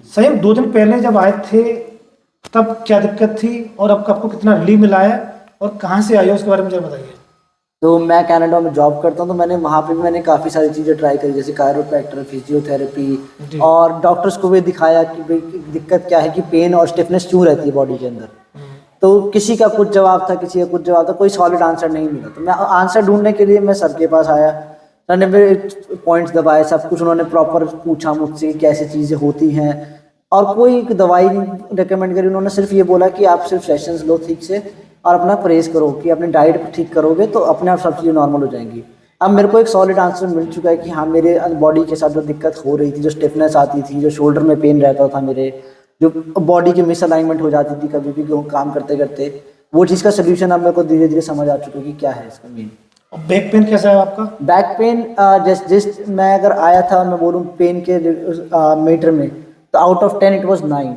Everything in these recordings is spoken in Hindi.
सही 2 दिन पहले जब आए थे तब क्या दिक्कत थी और अब आपको कितना रिलीफ मिला है और कहाँ से आई है उसके बारे में जरा बताइए। तो मैं कनाडा में जॉब करता हूँ, तो मैंने वहाँ पे भी मैंने काफ़ी सारी चीज़ें ट्राई करी, जैसे कायरोप्रैक्टर, फिजियोथेरेपी, जी। और डॉक्टर्स को भी दिखाया कि भाई दिक्कत क्या है, कि पेन और स्टिफनेस क्यों रहती है बॉडी के अंदर। तो किसी का कुछ जवाब था, किसी का कुछ जवाब था, कोई सॉलिड आंसर नहीं मिला। तो मैं आंसर ढूंढने के लिए मैं सर के पास आया। सर ने मेरे पॉइंट्स दबाए, सब कुछ उन्होंने प्रॉपर पूछा मुझसे कैसे चीज़ें होती हैं, और कोई दवाई नहीं रिकमेंड करी। उन्होंने सिर्फ ये बोला कि आप सिर्फ सेशंस लो ठीक से और अपना परहेज करो, कि अपनी डाइट ठीक करोगे तो अपने आप सब चीज़ें नॉर्मल हो जाएंगी। अब मेरे को एक सॉलिड आंसर मिल चुका है कि हाँ, मेरे बॉडी के साथ जो दिक्कत हो रही थी, जो स्टिफनेस आती थी, जो शोल्डर में पेन रहता था मेरे, जो बॉडी की मिसअलाइनमेंट हो जाती थी कभी भी काम करते करते, वो चीज़ का सोल्यूशन अब मेरे को धीरे धीरे समझ आ चुका है कि क्या है इसका मेन। और बैक पेन कैसा है आपका? बैक पेन जिस मैं अगर आया था, मैं बोलूँ पेन के मीटर में, तो आउट ऑफ 10 इट वाज 9।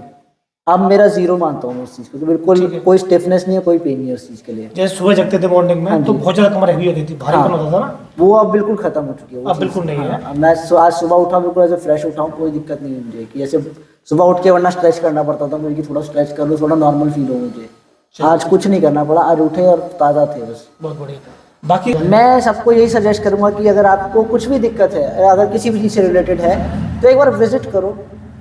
अब मेरा 0 मानता हूँ मैं इस चीज़ को, तो बिल्कुल कोई स्टिफनेस नहीं है, कोई पेन नहीं है उस चीज़ के लिए। जैसे सुबह जगते थे मॉर्निंग में तो बहुत ज़्यादा कमर हैवी होती थी, भारीपन होता था ना, वो अब बिल्कुल खत्म हो चुकी है वो अब चीज़। बिल्कुल नहीं है। हाँ, मैं आज सुबह उठा बिल्कुल ऐसे फ्रेश उठा हूँ, कोई दिक्कत नहीं है मुझे, कि ऐसे सुबह उठ के वरना स्ट्रेच करना पड़ता था मुझे, कि थोड़ा स्ट्रेच कर लो, थोड़ा नॉर्मल फील हो मुझे। आज कुछ नहीं करना पड़ा, आज उठे और ताज़ा थे बस। बहुत बढ़िया। बाकी मैं सबको यही सजेस्ट करूंगा कि अगर आपको कुछ भी दिक्कत है, अगर किसी भी चीज़ से रिलेटेड है, तो एक बार विजिट करो,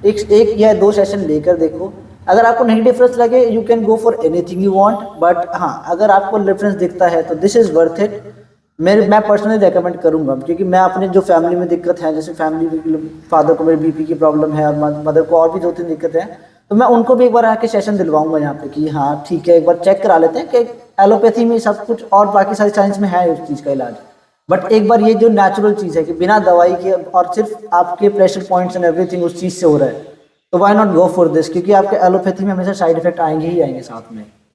एक या 2 सेशन लेकर देखो। अगर आपको नहीं डिफरेंस लगे, you can go for anything you want, but हाँ, अगर आपको डिफरेंस दिखता है तो दिस इज़ वर्थ इट। मैं पर्सनली रेकमेंड करूंगा, क्योंकि मैं अपने जो फैमिली में दिक्कत है, जैसे फैमिली फादर को मेरे बीपी की प्रॉब्लम है और मदर को और भी 2-3 दिक्कतें हैं, तो मैं उनको भी एक बार आके सेशन दिलवाऊंगा यहाँ पे, कि हाँ ठीक है, एक बार चेक करा लेते हैं कि एलोपैथी में सब कुछ और बाकी सारी साइंस में है उस चीज़ का इलाज, बट एक बार ये जो नेचुरल चीज़ है कि बिना दवाई के और सिर्फ आपके प्रेशर पॉइंट्स एंड एवरीथिंग उस चीज़ से हो रहा है, तो why not go for this, क्योंकि आपके एलोपैथी में हमेशा साइड इफेक्ट आएंगे ही आएंगे साथ में।